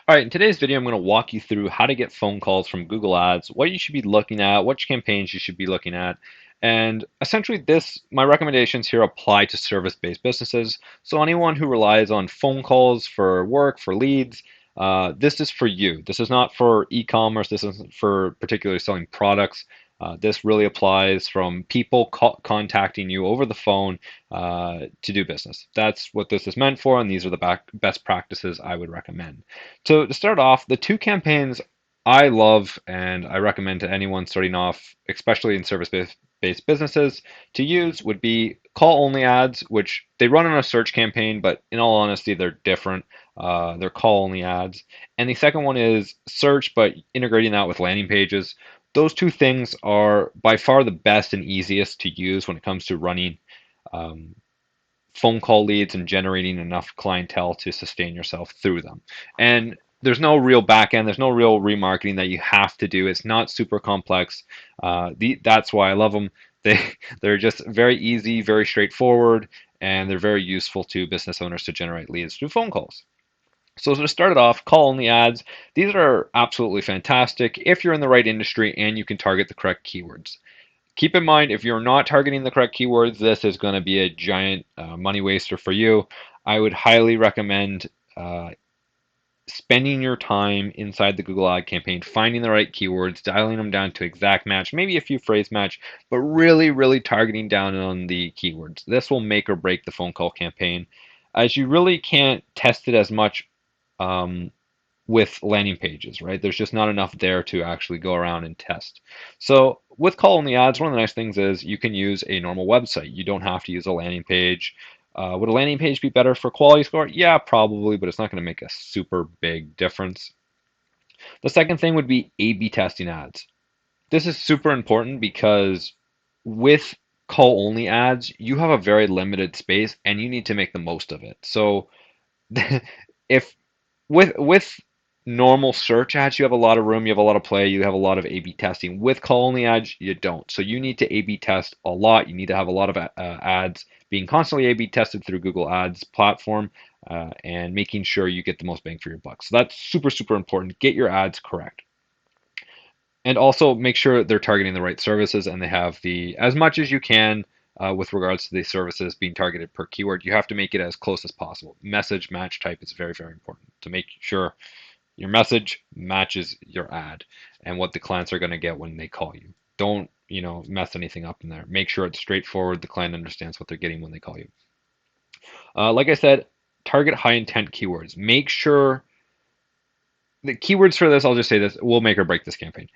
All right, in today's video, I'm going to walk you through how to get phone calls from Google Ads, what you should be looking at, which campaigns you should be looking at. And essentially my recommendations here apply to service-based businesses. So anyone who relies on phone calls for work, for leads, this is for you. This is not for e-commerce. This isn't for particularly selling products. This really applies from people contacting you over the phone to do business. That's what this is meant for, and these are the best practices I would recommend. So to start off, the two campaigns I love and I recommend to anyone starting off, especially in service-based businesses, to use would be call-only ads, which they run on a search campaign, but in all honesty, they're different. They're call-only ads. And the second one is search, but integrating that with landing pages. Those two things are by far the best and easiest to use when it comes to running um, phone call leads and generating enough clientele to sustain yourself through them. And there's no real back end, there's no real remarketing that you have to do. It's not super complex. That's why I love them. They're just very easy, very straightforward, and they're very useful to business owners to generate leads through phone calls. So to start it off, call only ads. These are absolutely fantastic if you're in the right industry and you can target the correct keywords. Keep in mind, if you're not targeting the correct keywords, this is going to be a giant money waster for you. I would highly recommend spending your time inside the Google Ad campaign, finding the right keywords, dialing them down to exact match, maybe a few phrase match, but really, really targeting down on the keywords. This will make or break the phone call campaign, as you really can't test it as much um, with landing pages, right? There's just not enough there to actually go around and test. So with call only ads, one of the nice things is you can use a normal website. You don't have to use a landing page. Would a landing page be better for quality score? Yeah, probably, but it's not going to make a super big difference. The second thing would be A/B testing ads. This is super important because with call only ads, you have a very limited space and you need to make the most of it. So if with normal search ads, you have a lot of room, you have a lot of play, you have a lot of A/B testing. With call only ads, you don't. So you need to A/B test a lot. You need to have a lot of ads being constantly A/B tested through Google Ads platform and making sure you get the most bang for your buck. So that's super, super important. Get your ads correct. And also make sure they're targeting the right services and they have the as much as you can with regards to the services being targeted per keyword. You have to make it as close as possible. Message match type is very, very important to make sure your message matches your ad and what the clients are going to get when they call you. Don't, mess anything up in there. Make sure it's straightforward. The client understands what they're getting when they call you. Like I said, target high intent keywords. Make sure the keywords for this, I'll just say this, will make or break this campaign.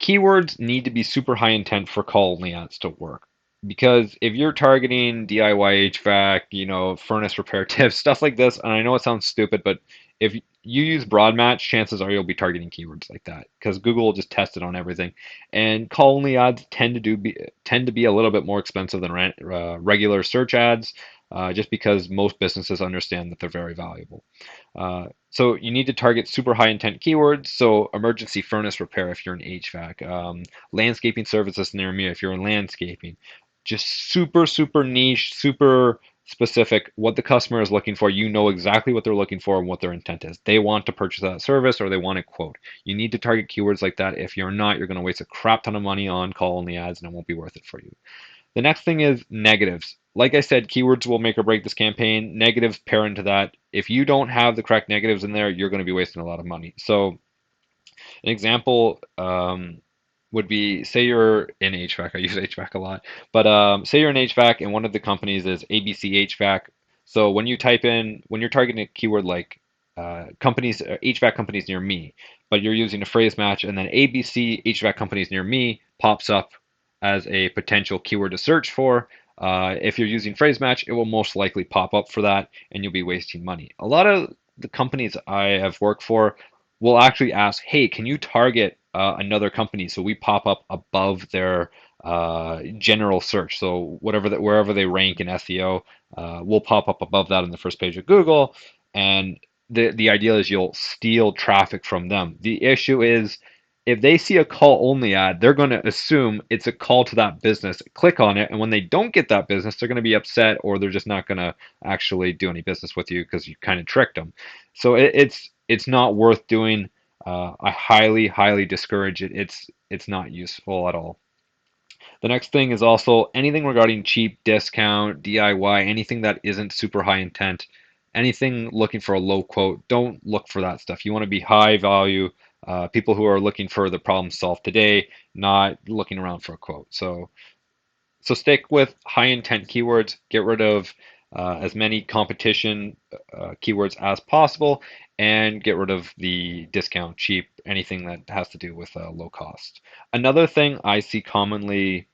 Keywords need to be super high intent for call only ads to work. Because if you're targeting DIY HVAC, furnace repair tips, stuff like this, and I know it sounds stupid, but if you use broad match, chances are you'll be targeting keywords like that because Google will just test it on everything. And call only ads tend to be a little bit more expensive than regular search ads, just because most businesses understand that they're very valuable. So you need to target super high intent keywords. So emergency furnace repair if you're in HVAC, landscaping services near me if you're in landscaping. Just super, super niche, super specific what the customer is looking for. You know exactly what they're looking for and what their intent is. They want to purchase that service or they want a quote. You need to target keywords like that. If you're not, you're going to waste a crap ton of money on call only ads and it won't be worth it for you. The next thing is negatives. Like I said, keywords will make or break this campaign. Negatives pair into that. If you don't have the correct negatives in there, you're going to be wasting a lot of money. So, an example would be say you're in HVAC. I use HVAC a lot, but say you're in HVAC and one of the companies is ABC HVAC. So when you're targeting a keyword like companies, HVAC companies near me, but you're using a phrase match, and then ABC HVAC companies near me pops up as a potential keyword to search for. If you're using phrase match, it will most likely pop up for that, and you'll be wasting money. A lot of the companies I have worked for will actually ask, "Hey, can you target another company so we pop up above their general search? So wherever they rank in SEO, we'll pop up above that on the first page of Google." And the idea is you'll steal traffic from them. The issue is if they see a call only ad, they're going to assume it's a call to that business, click on it, and when they don't get that business, they're going to be upset or they're just not going to actually do any business with you because you kind of tricked them. So it's it's not worth doing. I highly discourage it. It's not useful at all. The next thing is also anything regarding cheap, discount, DIY, anything that isn't super high intent, anything looking for a low quote. Don't look for that stuff. You want to be high value, people who are looking for the problem solved today, not looking around for a quote. So stick with high intent keywords. Get rid of as many competition keywords as possible, and get rid of the discount, cheap, anything that has to do with low cost. Another thing I see commonly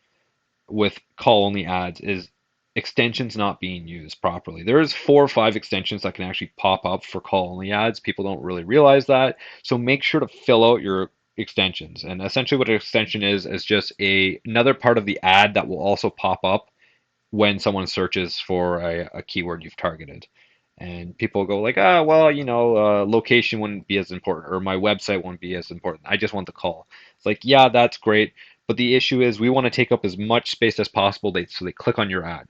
with call only ads is extensions not being used properly. There's 4 or 5 extensions that can actually pop up for call only ads. People don't really realize that. So make sure to fill out your extensions. And essentially what an extension is just another part of the ad that will also pop up when someone searches for a keyword you've targeted. And people go like, ah, well, location wouldn't be as important, or my website wouldn't be as important. I just want the call. It's like, yeah, that's great, but the issue is we want to take up as much space as possible. So they click on your ad.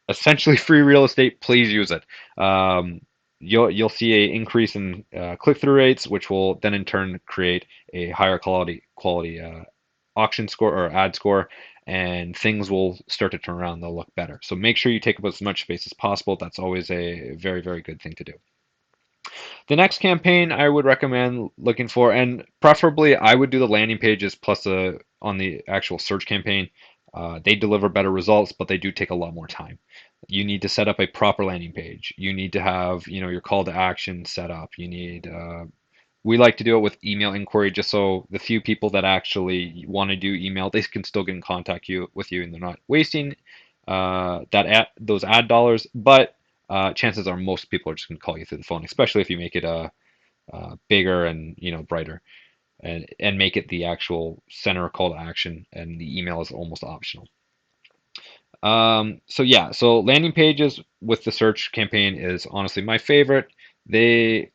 Essentially free real estate. Please use it. You'll see a increase in click through rates, which will then in turn create a higher quality auction score or ad score, and things will start to turn around. They'll look better. So make sure you take up as much space as possible. That's always a very good thing to do. The next campaign I would recommend looking for, and preferably I would do the landing pages plus on the actual search campaign. They deliver better results, but they do take a lot more time. You need to set up a proper landing page. You need to have, your call to action set up. We like to do it with email inquiry, just so the few people that actually want to do email, they can still get in contact with you, and they're not wasting those ad dollars. But chances are most people are just going to call you through the phone, especially if you make it bigger and brighter, and make it the actual center call to action, and the email is almost optional. So landing pages with the search campaign is honestly my favorite. They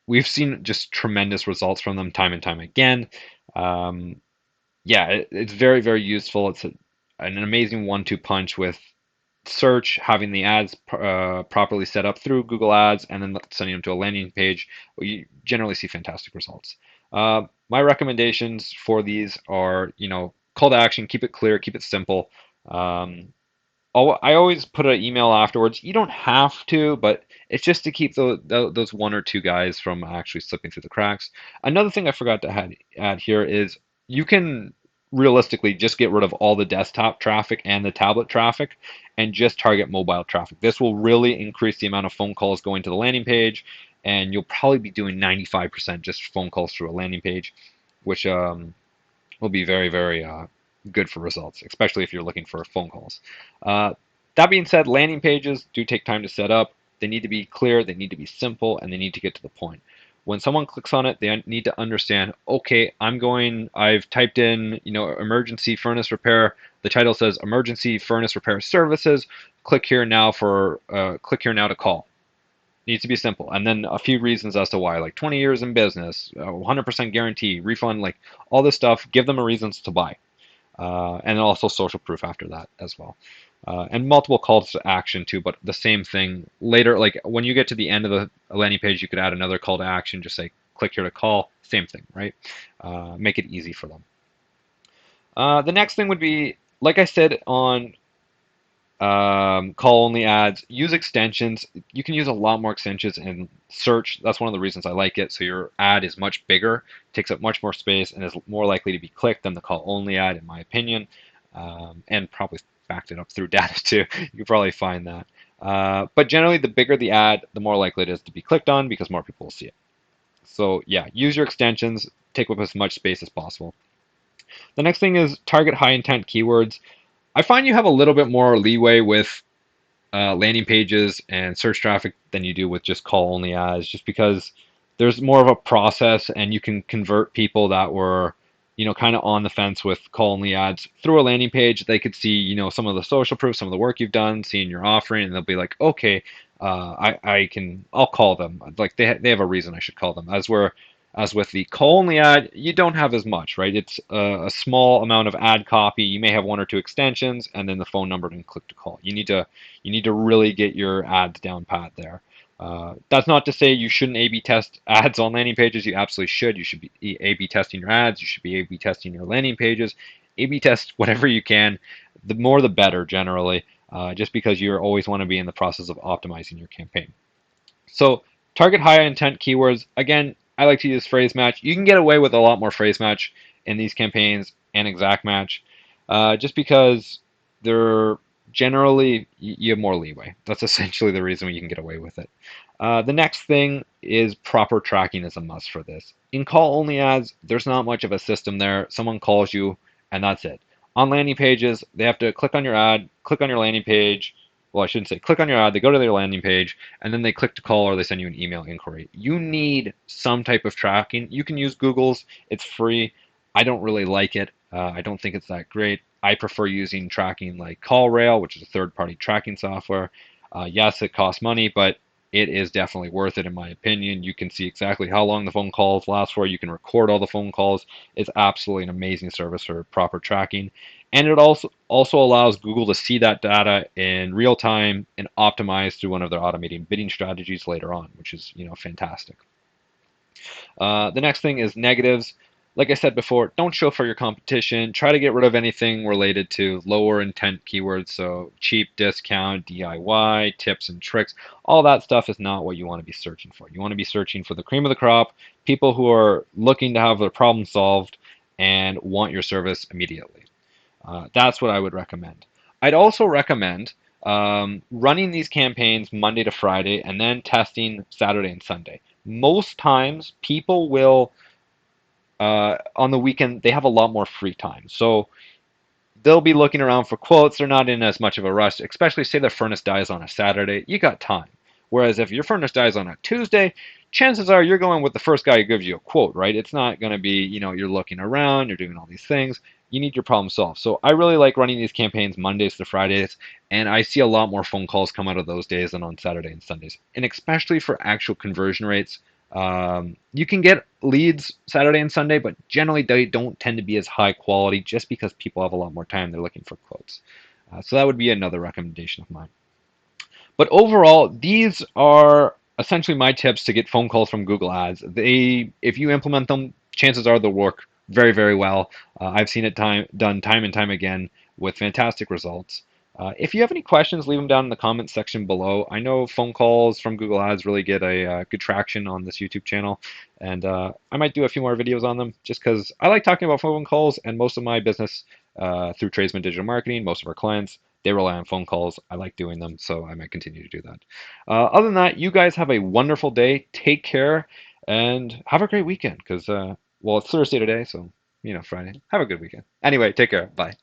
we've seen just tremendous results from them time and time again. Um, it's very useful. It's an amazing one-two punch with search, having the ads properly set up through Google Ads, and then sending them to a landing page. You generally see fantastic results. My recommendations for these are, call to action, keep it clear, keep it simple. Um, I always put an email afterwards. You don't have to, but it's just to keep those 1 or 2 guys from actually slipping through the cracks. Another thing I forgot to add here is you can realistically just get rid of all the desktop traffic and the tablet traffic and just target mobile traffic. This will really increase the amount of phone calls going to the landing page, and you'll probably be doing 95% just phone calls through a landing page, which will be very good for results, especially if you're looking for phone calls. Uh, that being said, landing pages do take time to set up. They need to be clear, they need to be simple, and they need to get to the point. When someone clicks on it, they need to understand, okay, I've typed in, emergency furnace repair. The title says emergency furnace repair services. Click here now to call. Needs to be simple. And then a few reasons as to why, like 20 years in business, 100% guarantee, refund, like all this stuff. Give them a reasons to buy. And also social proof after that as well. And multiple calls to action too, but the same thing later. Like when you get to the end of the landing page, you could add another call to action. Just say, click here to call. Same thing, right? Make it easy for them. The next thing would be, like I said on call only ads, use extensions. You can use a lot more extensions in search. That's one of the reasons I like it. So your ad is much bigger, takes up much more space, and is more likely to be clicked than the call only ad, in my opinion. And probably backed it up through data too. You can probably find that. But generally, the bigger the ad, the more likely it is to be clicked on because more people will see it. So yeah, use your extensions, take up as much space as possible. The next thing is target high intent keywords. I find you have a little bit more leeway with landing pages and search traffic than you do with just call only ads, just because there's more of a process, and you can convert people that were kind of on the fence with call only ads through a landing page. They could see some of the social proof, some of the work you've done, seeing your offering, and they'll be like, okay, I'll call them. Like they have a reason I should call them. As with the call only ad, you don't have as much, right? It's a small amount of ad copy. You may have 1 or 2 extensions, and then the phone number and click to call. You need to really get your ads down pat there. That's not to say you shouldn't A/B test ads on landing pages. You absolutely should. You should be A/B testing your ads. You should be A/B testing your landing pages. A/B test whatever you can. The more the better, generally, just because you always want to be in the process of optimizing your campaign. So target high intent keywords. Again, I like to use phrase match. You can get away with a lot more phrase match in these campaigns and exact match, just because they're generally you have more leeway. That's essentially the reason you can get away with it. The next thing is proper tracking is a must for this. In call only ads, there's not much of a system there. Someone calls you and that's it. On landing pages, they have to click on your ad, click on your landing page. Well, I shouldn't say click on your ad, they go to their landing page, and then they click to call or they send you an email inquiry. You need some type of tracking. You can use Google's, it's free. I don't really like it. I don't think it's that great. I prefer using tracking like CallRail, which is a third party tracking software. Yes, it costs money, but it is definitely worth it in my opinion. You can see exactly how long the phone calls last for. You can record all the phone calls. It's absolutely an amazing service for proper tracking. And it also allows Google to see that data in real time and optimize through one of their automating bidding strategies later on, which is fantastic. The next thing is negatives. Like I said before, don't show for your competition. Try to get rid of anything related to lower intent keywords, so cheap, discount, DIY, tips and tricks. All that stuff is not what you want to be searching for. You want to be searching for the cream of the crop, people who are looking to have their problem solved and want your service immediately. That's what I would recommend. I'd also recommend running these campaigns Monday to Friday and then testing Saturday and Sunday. Most times, people will, on the weekend, they have a lot more free time. So they'll be looking around for quotes. They're not in as much of a rush, especially say their furnace dies on a Saturday. You got time. Whereas if your furnace dies on a Tuesday, chances are you're going with the first guy who gives you a quote, right? It's not going to be, you're looking around, you're doing all these things. You need your problem solved. So I really like running these campaigns Mondays to Fridays, and I see a lot more phone calls come out of those days than on Saturday and Sundays. And especially for actual conversion rates, you can get leads Saturday and Sunday, but generally they don't tend to be as high quality just because people have a lot more time. They're looking for quotes. So that would be another recommendation of mine. But overall, these are essentially my tips to get phone calls from Google Ads. If you implement them, chances are they'll work very, very well. I've seen it done time and time again with fantastic results. If you have any questions, leave them down in the comments section below. I know phone calls from Google Ads really get a good traction on this YouTube channel, and I might do a few more videos on them just because I like talking about phone calls, and most of my business through Tradesman Digital Marketing, most of our clients, they rely on phone calls. I like doing them, so I might continue to do that. Other than that, you guys have a wonderful day. Take care, and have a great weekend because, well, it's Thursday today, so, Friday. Have a good weekend. Anyway, take care. Bye.